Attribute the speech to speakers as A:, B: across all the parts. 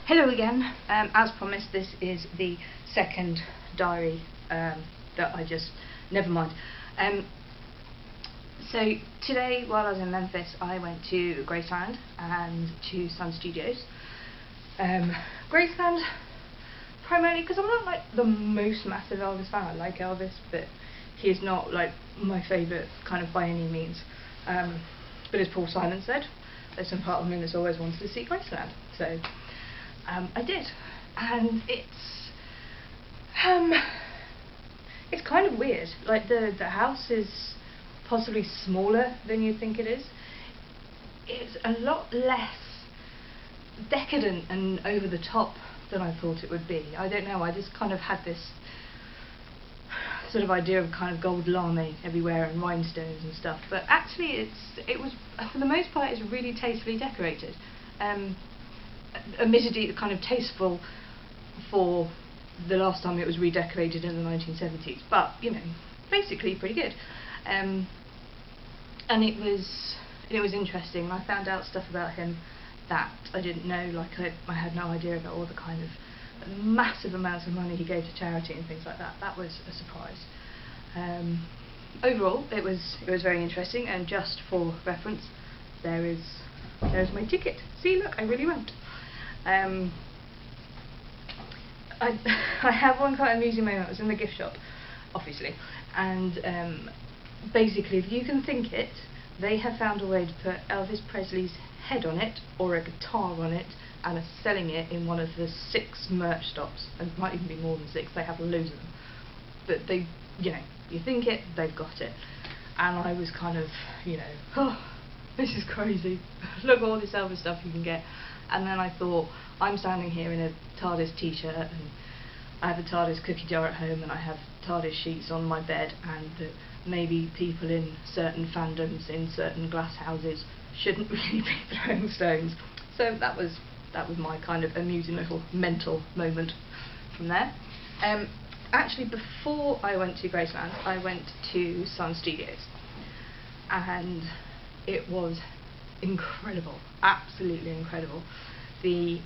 A: Hello again. As promised, this is the second diary that I just... never mind. So today, while I was in Memphis, I went to Graceland and to Sun Studios. Graceland, primarily because I'm not like the most massive Elvis fan. I like Elvis, but he is not like my favourite kind of by any means. But as Paul Simon said, there's some part of me that's always wanted to see Graceland. So I did, and it's kind of weird. Like the house is possibly smaller than you think it is. It's a lot less decadent and over the top than I thought it would be. I don't know, I just kind of had this sort of idea of kind of gold lame everywhere and rhinestones and stuff, but actually it was, for the most part, it's really tastefully decorated. Admittedly kind of tasteful for the last time it was redecorated in the 1970s, but you know, basically pretty good. And it was interesting. I found out stuff about him that I didn't know. Like I had no idea about all the kind of massive amounts of money he gave to charity and things like that. That was a surprise. Overall, it was very interesting. And just for reference, there's my ticket. See, look, I really went. I have one quite amusing moment. I was in the gift shop, obviously, and basically, if you can think it, they have found a way to put Elvis Presley's head on it, or a guitar on it, and are selling it in one of the 6 merch stops, and it might even be more than 6, they have loads of them. But they, you know, you think it, they've got it. And I was kind of, you know, oh, this is crazy, look at all this Elvis stuff you can get. And then I thought, I'm standing here in a TARDIS t-shirt, and I have a TARDIS cookie jar at home, and I have TARDIS sheets on my bed, and that maybe people in certain fandoms in certain glass houses shouldn't really be throwing stones. So that was my kind of amusing little mental moment from there. Actually, before I went to Graceland, I went to Sun Studios, and it was incredible, absolutely incredible. The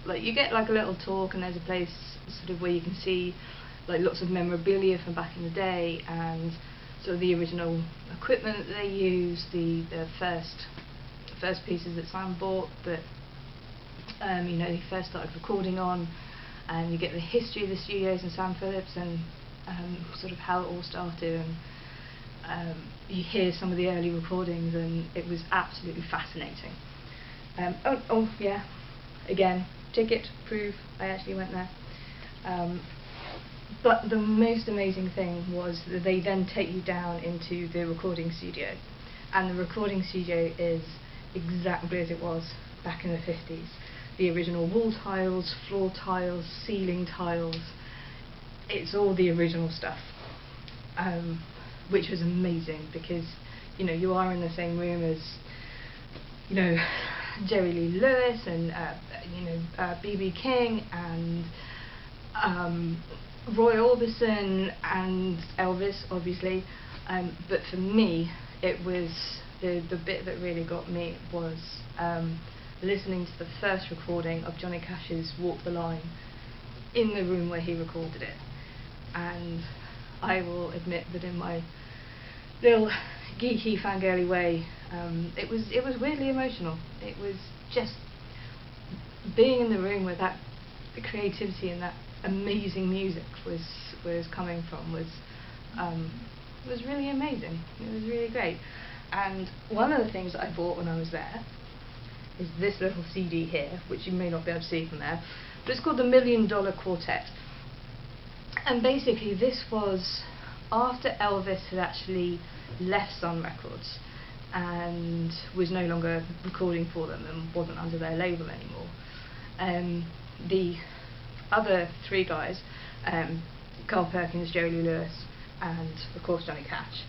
A: like you get like a little talk, and there's a place sort of where you can see like lots of memorabilia from back in the day, and sort of the original equipment that they used, the first pieces that Simon bought that you know, he first started recording on, and you get the history of the studios and Sam Phillips, and sort of how it all started, and you hear some of the early recordings, and it was absolutely fascinating. Oh yeah, again, ticket, proof, I actually went there. But the most amazing thing was that they then take you down into the recording studio, and the recording studio is exactly as it was back in the 50s. The original wall tiles, floor tiles, ceiling tiles, it's all the original stuff, which was amazing, because you know, you are in the same room as, you know, Jerry Lee Lewis and you know, B.B. King and Roy Orbison and Elvis, obviously, but for me it was the bit that really got me was listening to the first recording of Johnny Cash's Walk the Line in the room where he recorded it. And I will admit that in my little geeky fangirly way, it was weirdly emotional. It was just being in the room where that creativity and that amazing music was coming from was really amazing. It was really great. And one of the things that I bought when I was there is this little CD here, which you may not be able to see from there, but it's called the $1 Million Quartet. And basically this was after Elvis had actually left Sun Records and was no longer recording for them and wasn't under their label anymore. The other 3 guys, Carl Perkins, Jerry Lee Lewis, and of course Johnny Cash,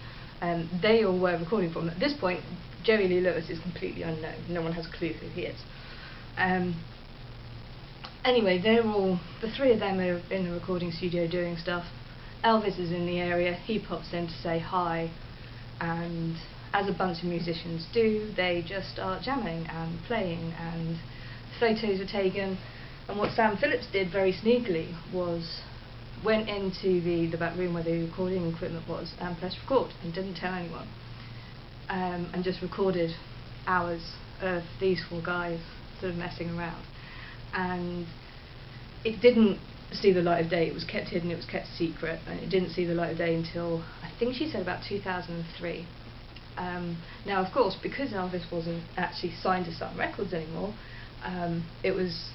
A: they all were recording for them. At this point, Jerry Lee Lewis is completely unknown. No one has a clue who he is. Anyway, the 3 of them are in the recording studio doing stuff. Elvis is in the area. He pops in to say hi, and as a bunch of musicians do, they just start jamming and playing and photos were taken, and what Sam Phillips did very sneakily was went into the back room where the recording equipment was and pressed record and didn't tell anyone, and just recorded hours of these 4 guys sort of messing around. And it didn't see the light of day. It was kept hidden, it was kept secret, and it didn't see the light of day until, I think she said, about 2003. Now, of course, because Elvis wasn't actually signed to Sun Records anymore, it was,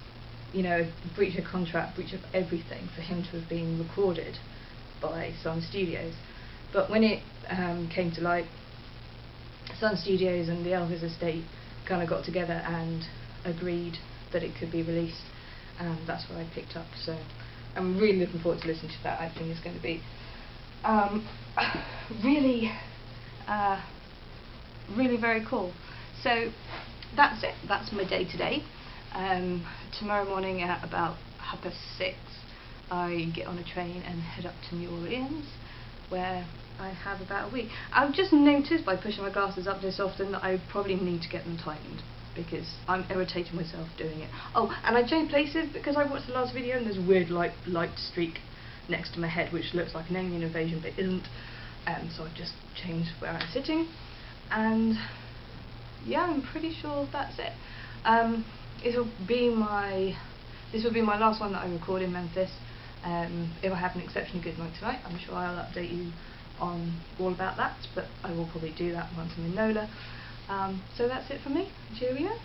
A: you know, breach of contract, breach of everything for him to have been recorded by Sun Studios. But when it came to light, Sun Studios and the Elvis estate kind of got together and agreed that it could be released, and that's what I picked up. So I'm really looking forward to listening to that. I think it's going to be really very cool. So that's it. That's my day today. Tomorrow morning at about 6:30 I get on a train and head up to New Orleans, where I have about a week. I've just noticed by pushing my glasses up this often that I probably need to get them tightened, because I'm irritating myself doing it. Oh, and I changed places because I watched the last video and there's a weird light streak next to my head which looks like an alien invasion but isn't. So I've just changed where I'm sitting, and yeah, I'm pretty sure that's it. This will be my last one that I record in Memphis. If I have an exceptionally good night tonight, I'm sure I'll update you on all about that, but I will probably do that once I'm in NOLA. So that's it for me. Cheerio.